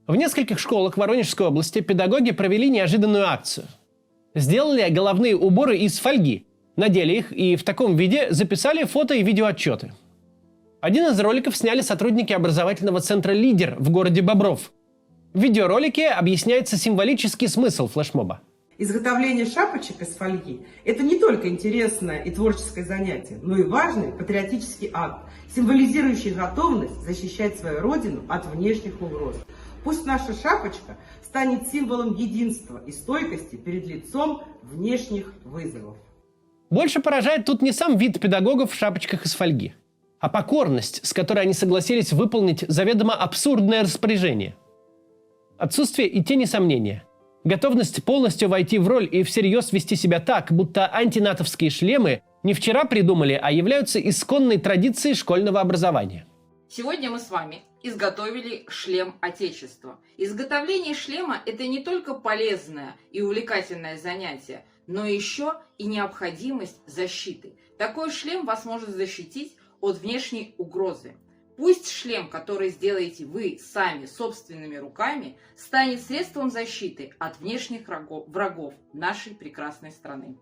В нескольких школах Воронежской области педагоги провели неожиданную акцию. Сделали головные уборы из фольги, надели их и в таком виде записали фото и видеоотчеты. Один из роликов сняли сотрудники образовательного центра «Лидер» в городе Бобров. В видеоролике объясняется символический смысл флешмоба. Изготовление шапочек из фольги – это не только интересное и творческое занятие, но и важный патриотический акт, символизирующий готовность защищать свою родину от внешних угроз. Пусть наша шапочка станет символом единства и стойкости перед лицом внешних вызовов. Больше поражает тут не сам вид педагогов в шапочках из фольги, а покорность, с которой они согласились выполнить заведомо абсурдное распоряжение. Отсутствие и тени сомнения. Готовность полностью войти в роль и всерьез вести себя так, будто антинатовские шлемы не вчера придумали, а являются исконной традицией школьного образования. Сегодня мы с вами изготовили шлем Отечества. Изготовление шлема – это не только полезное и увлекательное занятие, но еще и необходимость защиты. Такой шлем вас может защитить от внешней угрозы. Пусть шлем, который сделаете вы сами собственными руками, станет средством защиты от внешних врагов нашей прекрасной страны.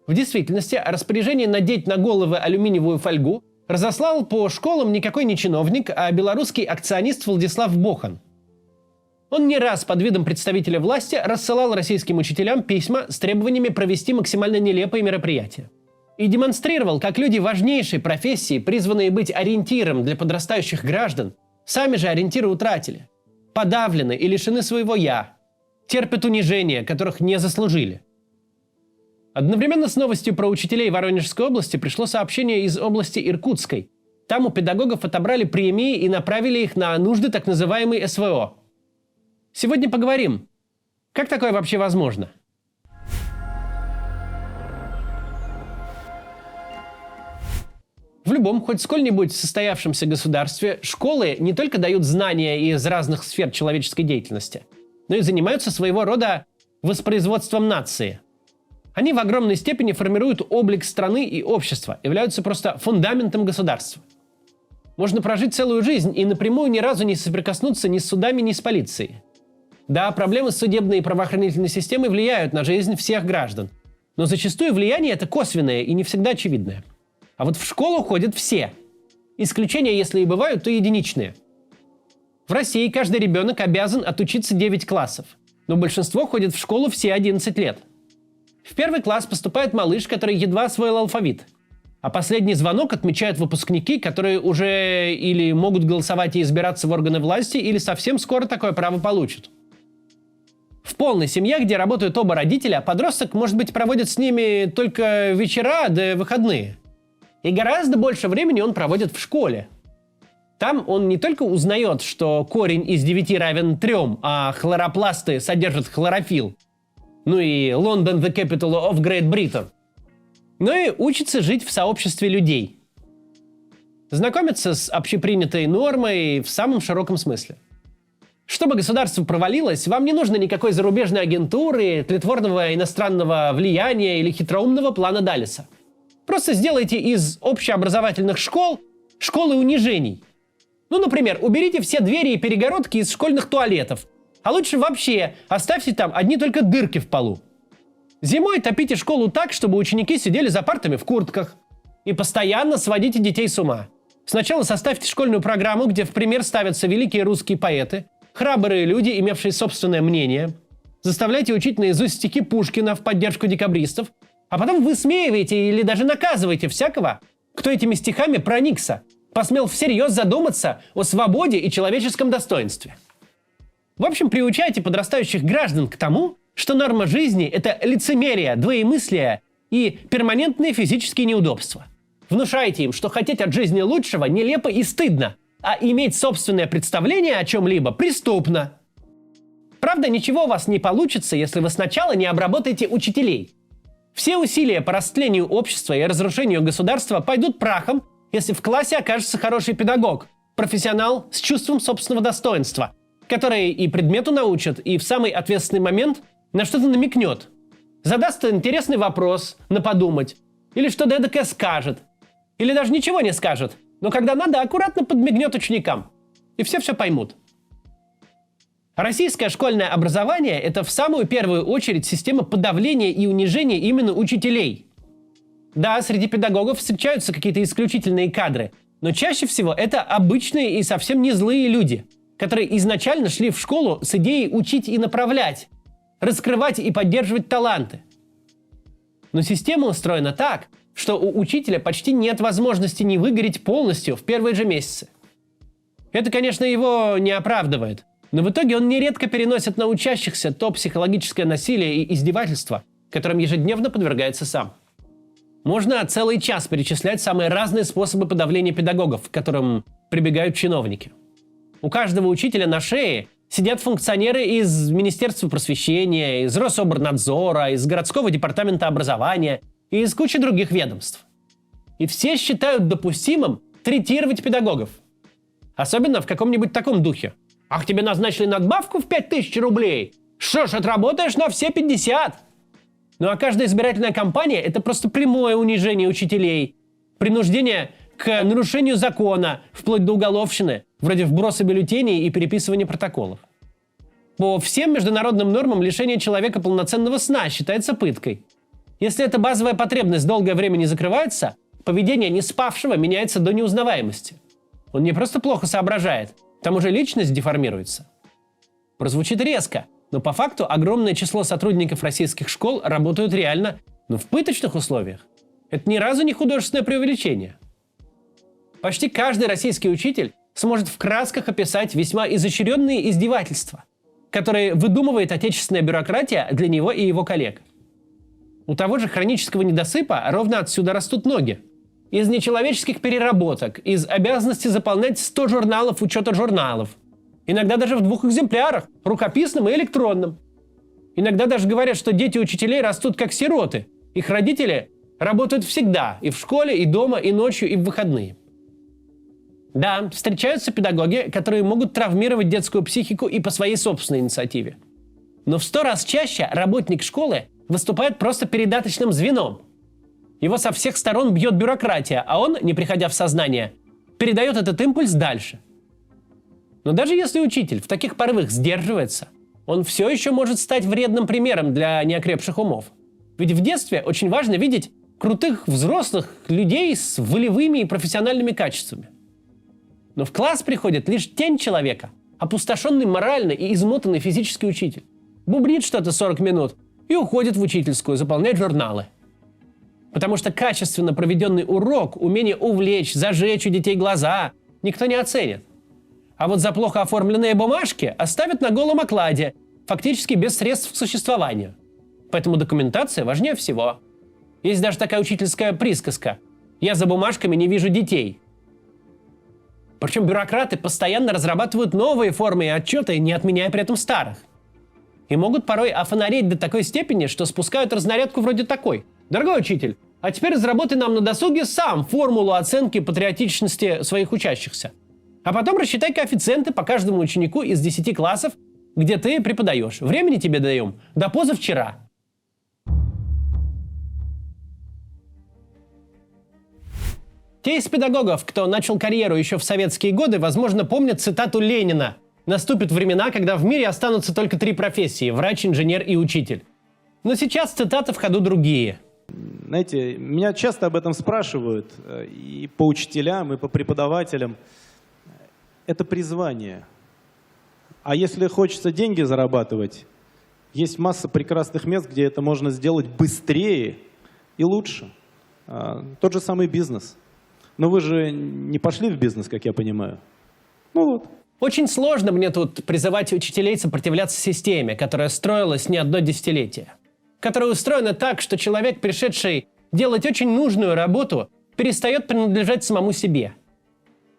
В действительности, распоряжение надеть на головы алюминиевую фольгу разослал по школам никакой не чиновник, а белорусский акционист Владислав Бохан. Он не раз под видом представителя власти рассылал российским учителям письма с требованиями провести максимально нелепые мероприятия. И демонстрировал, как люди важнейшей профессии, призванные быть ориентиром для подрастающих граждан, сами же ориентиры утратили, подавлены и лишены своего «я», терпят унижения, которых не заслужили. Одновременно с новостью про учителей Воронежской области пришло сообщение из области Иркутской. Там у педагогов отобрали премии и направили их на нужды так называемой СВО. Сегодня поговорим, как такое вообще возможно? В любом, хоть сколь-нибудь состоявшемся государстве, школы не только дают знания из разных сфер человеческой деятельности, но и занимаются своего рода воспроизводством нации. Они в огромной степени формируют облик страны и общества, являются просто фундаментом государства. Можно прожить целую жизнь и напрямую ни разу не соприкоснуться ни с судами, ни с полицией. Да, проблемы с судебной и правоохранительной системой влияют на жизнь всех граждан, но зачастую влияние это косвенное и не всегда очевидное. А вот в школу ходят все. Исключения, если и бывают, то единичные. В России каждый ребенок обязан отучиться 9 классов, но большинство ходит в школу все 11 лет. В первый класс поступает малыш, который едва освоил алфавит. А последний звонок отмечают выпускники, которые уже или могут голосовать и избираться в органы власти, или совсем скоро такое право получат. В полной семье, где работают оба родителя, подросток, может быть, проводит с ними только вечера да выходные. И гораздо больше времени он проводит в школе. Там он не только узнает, что корень из 9 равен 3, а хлоропласты содержат хлорофилл, ну и London the capital of Great Britain, но и учится жить в сообществе людей. Знакомиться с общепринятой нормой в самом широком смысле. Чтобы государство провалилось, вам не нужно никакой зарубежной агентуры, тлетворного иностранного влияния или хитроумного плана Даллеса. Просто сделайте из общеобразовательных школ школы унижений. Ну, например, уберите все двери и перегородки из школьных туалетов. А лучше вообще оставьте там одни только дырки в полу. Зимой топите школу так, чтобы ученики сидели за партами в куртках. И постоянно сводите детей с ума. Сначала составьте школьную программу, где в пример ставятся великие русские поэты, храбрые люди, имевшие собственное мнение. Заставляйте учить наизусть стихи Пушкина в поддержку декабристов. А потом высмеиваете или даже наказываете всякого, кто этими стихами проникся, посмел всерьез задуматься о свободе и человеческом достоинстве. В общем, приучайте подрастающих граждан к тому, что норма жизни – это лицемерие, двоемыслие и перманентные физические неудобства. Внушайте им, что хотеть от жизни лучшего нелепо и стыдно, а иметь собственное представление о чем-либо преступно. Правда, ничего у вас не получится, если вы сначала не обработаете учителей. Все усилия по растлению общества и разрушению государства пойдут прахом, если в классе окажется хороший педагог, профессионал с чувством собственного достоинства, который и предмету научит, и в самый ответственный момент на что-то намекнет. Задаст интересный вопрос на подумать, или что-то эдакое скажет, или даже ничего не скажет, но когда надо, аккуратно подмигнет ученикам. И все поймут. Российское школьное образование – это в самую первую очередь система подавления и унижения именно учителей. Да, среди педагогов встречаются какие-то исключительные кадры, но чаще всего это обычные и совсем не злые люди, которые изначально шли в школу с идеей учить и направлять, раскрывать и поддерживать таланты. Но система устроена так, что у учителя почти нет возможности не выгореть полностью в первые же месяцы. Это, конечно, его не оправдывает, но в итоге он нередко переносит на учащихся то психологическое насилие и издевательство, которым ежедневно подвергается сам. Можно целый час перечислять самые разные способы подавления педагогов, к которым прибегают чиновники. У каждого учителя на шее сидят функционеры из Министерства просвещения, из Рособорнадзора, из городского департамента образования и из кучи других ведомств. И все считают допустимым третировать педагогов. Особенно в каком-нибудь таком духе. Ах, тебе назначили надбавку в 5000 рублей? Что ж, отработаешь на все 50. Ну а каждая избирательная кампания – это просто прямое унижение учителей, принуждение к нарушению закона, вплоть до уголовщины, вроде вброса бюллетеней и переписывания протоколов. По всем международным нормам лишение человека полноценного сна считается пыткой. Если эта базовая потребность долгое время не закрывается, поведение неспавшего меняется до неузнаваемости. Он не просто плохо соображает, к тому же личность деформируется. Прозвучит резко, но по факту огромное число сотрудников российских школ работают реально, но в пыточных условиях. Это ни разу не художественное преувеличение. Почти каждый российский учитель сможет в красках описать весьма изощренные издевательства, которые выдумывает отечественная бюрократия для него и его коллег. У того же хронического недосыпа ровно отсюда растут ноги. Из нечеловеческих переработок, из обязанности заполнять 100 журналов учета журналов. Иногда даже в 2 экземплярах, рукописном и электронном. Иногда даже говорят, что дети учителей растут как сироты. Их родители работают всегда, и в школе, и дома, и ночью, и в выходные. Да, встречаются педагоги, которые могут травмировать детскую психику и по своей собственной инициативе. Но в 100 раз чаще работник школы выступает просто передаточным звеном. Его со всех сторон бьет бюрократия, а он, не приходя в сознание, передает этот импульс дальше. Но даже если учитель в таких порывах сдерживается, он все еще может стать вредным примером для неокрепших умов. Ведь в детстве очень важно видеть крутых взрослых людей с волевыми и профессиональными качествами. Но в класс приходит лишь тень человека, опустошенный морально и измотанный физический учитель. Бубнит что-то 40 минут и уходит в учительскую заполнять журналы. Потому что качественно проведенный урок, умение увлечь, зажечь у детей глаза никто не оценит. А вот за плохо оформленные бумажки оставят на голом окладе, фактически без средств к существованию. Поэтому документация важнее всего. Есть даже такая учительская присказка: «Я за бумажками не вижу детей». Причем бюрократы постоянно разрабатывают новые формы и отчеты, не отменяя при этом старых. И могут порой офонареть до такой степени, что спускают разнарядку вроде такой: «Дорогой учитель, а теперь разработай нам на досуге сам формулу оценки патриотичности своих учащихся. А потом рассчитай коэффициенты по каждому ученику из 10 классов, где ты преподаешь. Времени тебе даем до позавчера». Те из педагогов, кто начал карьеру еще в советские годы, возможно, помнят цитату Ленина: «Наступят времена, когда в мире останутся только 3 профессии – врач, инженер и учитель». Но сейчас цитаты в ходу другие. Знаете, меня часто об этом спрашивают и по учителям, и по преподавателям. Это призвание. А если хочется деньги зарабатывать, есть масса прекрасных мест, где это можно сделать быстрее и лучше. Тот же самый бизнес. Но вы же не пошли в бизнес, как я понимаю. Ну вот. Очень сложно мне тут призывать учителей сопротивляться системе, которая строилась не одно десятилетие. Которая устроена так, что человек, пришедший делать очень нужную работу, перестает принадлежать самому себе.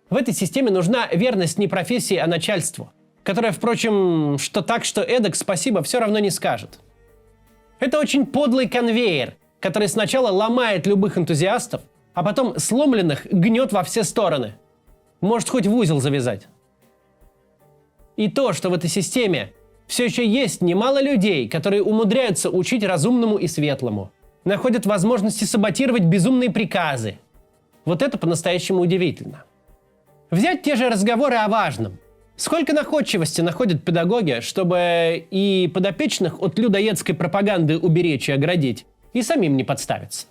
В этой системе нужна верность не профессии, а начальству, которое, впрочем, что так, что эдак, спасибо, все равно не скажет. Это очень подлый конвейер, который сначала ломает любых энтузиастов, а потом сломленных гнет во все стороны. Может хоть в узел завязать. И то, что в этой системе все еще есть немало людей, которые умудряются учить разумному и светлому, находят возможности саботировать безумные приказы. Вот это по-настоящему удивительно. Взять те же разговоры о важном. Сколько находчивости находят педагоги, чтобы и подопечных от людоедской пропаганды уберечь и оградить, и самим не подставиться.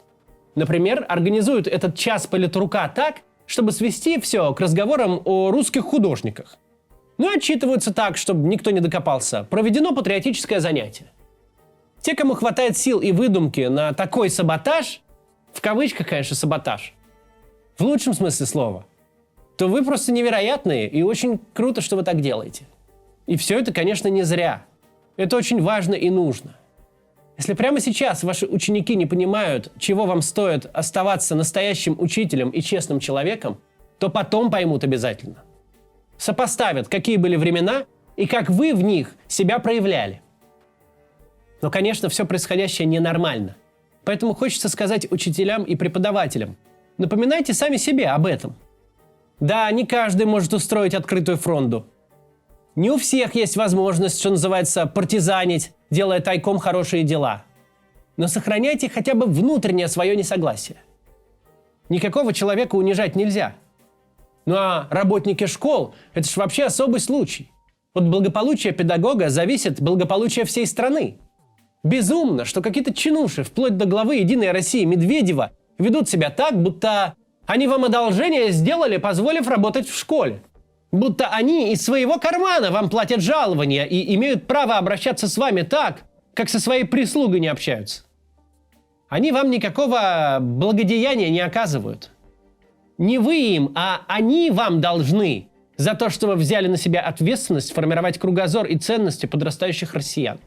Например, организуют этот час политрука так, чтобы свести все к разговорам о русских художниках. Ну и отчитываются так, чтобы никто не докопался. Проведено патриотическое занятие. Те, кому хватает сил и выдумки на такой саботаж, в кавычках, конечно, саботаж, в лучшем смысле слова, то вы просто невероятные, и очень круто, что вы так делаете. И все это, конечно, не зря. Это очень важно и нужно. Если прямо сейчас ваши ученики не понимают, чего вам стоит оставаться настоящим учителем и честным человеком, то потом поймут обязательно. Сопоставят, какие были времена и как вы в них себя проявляли. Но, конечно, все происходящее ненормально. Поэтому хочется сказать учителям и преподавателям: напоминайте сами себе об этом. Да, не каждый может устроить открытую фронту. Не у всех есть возможность, что называется, партизанить, делая тайком хорошие дела. Но сохраняйте хотя бы внутреннее свое несогласие. Никакого человека унижать нельзя. Ну а работники школ – это ж вообще особый случай. От благополучия педагога зависит благополучие всей страны. Безумно, что какие-то чинуши, вплоть до главы «Единой России» Медведева, ведут себя так, будто они вам одолжение сделали, позволив работать в школе. Будто они из своего кармана вам платят жалования и имеют право обращаться с вами так, как со своей прислугой не общаются. Они вам никакого благодеяния не оказывают. Не вы им, а они вам должны за то, что вы взяли на себя ответственность формировать кругозор и ценности подрастающих россиян.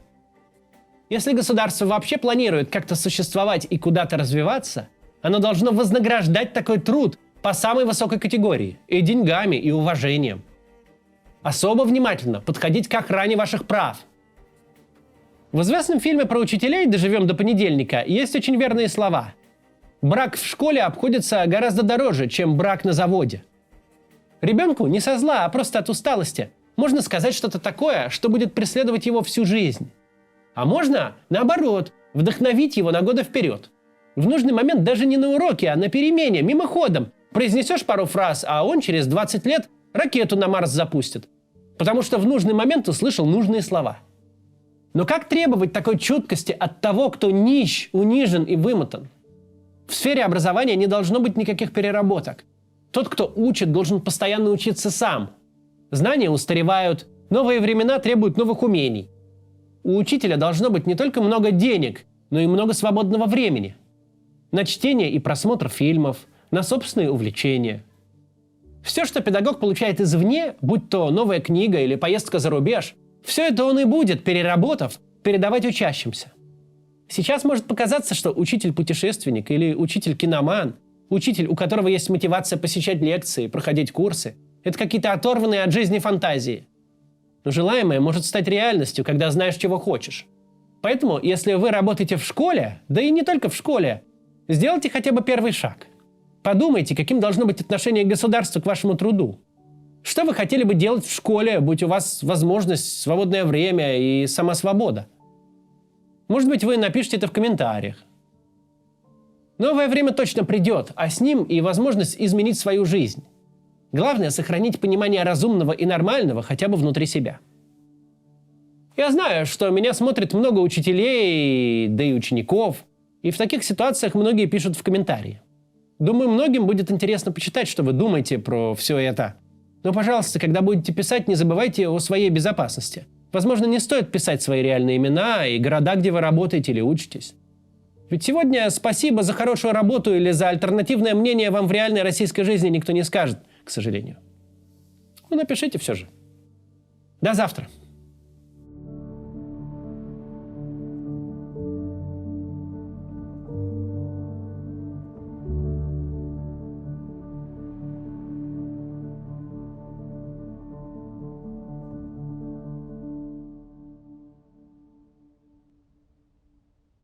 Если государство вообще планирует как-то существовать и куда-то развиваться, оно должно вознаграждать такой труд по самой высокой категории – и деньгами, и уважением. Особо внимательно подходить к охране ваших прав. В известном фильме про учителей «Доживем до понедельника» есть очень верные слова. Брак в школе обходится гораздо дороже, чем брак на заводе. Ребенку не со зла, а просто от усталости можно сказать что-то такое, что будет преследовать его всю жизнь. А можно, наоборот, вдохновить его на годы вперед. В нужный момент даже не на уроке, а на перемене, мимоходом. Произнесешь пару фраз, а он через 20 лет ракету на Марс запустит. Потому что в нужный момент услышал нужные слова. Но как требовать такой чуткости от того, кто нищ, унижен и вымотан? В сфере образования не должно быть никаких переработок. Тот, кто учит, должен постоянно учиться сам. Знания устаревают, новые времена требуют новых умений. У учителя должно быть не только много денег, но и много свободного времени. На чтение и просмотр фильмов, на собственные увлечения. Все, что педагог получает извне, будь то новая книга или поездка за рубеж, все это он и будет, переработав, передавать учащимся. Сейчас может показаться, что учитель-путешественник или учитель-киноман, учитель, у которого есть мотивация посещать лекции, проходить курсы, это какие-то оторванные от жизни фантазии. Но желаемое может стать реальностью, когда знаешь, чего хочешь. Поэтому, если вы работаете в школе, да и не только в школе, сделайте хотя бы первый шаг. Подумайте, каким должно быть отношение государства к вашему труду. Что вы хотели бы делать в школе, будь у вас возможность, свободное время и сама свобода? Может быть, вы напишите это в комментариях. Новое время точно придет, а с ним и возможность изменить свою жизнь. Главное – сохранить понимание разумного и нормального хотя бы внутри себя. Я знаю, что меня смотрит много учителей, да и учеников, и в таких ситуациях многие пишут в комментарии. Думаю, многим будет интересно почитать, что вы думаете про все это. Но, пожалуйста, когда будете писать, не забывайте о своей безопасности. Возможно, не стоит писать свои реальные имена и города, где вы работаете или учитесь. Ведь сегодня спасибо за хорошую работу или за альтернативное мнение вам в реальной российской жизни никто не скажет, к сожалению. Ну, напишите все же. До завтра.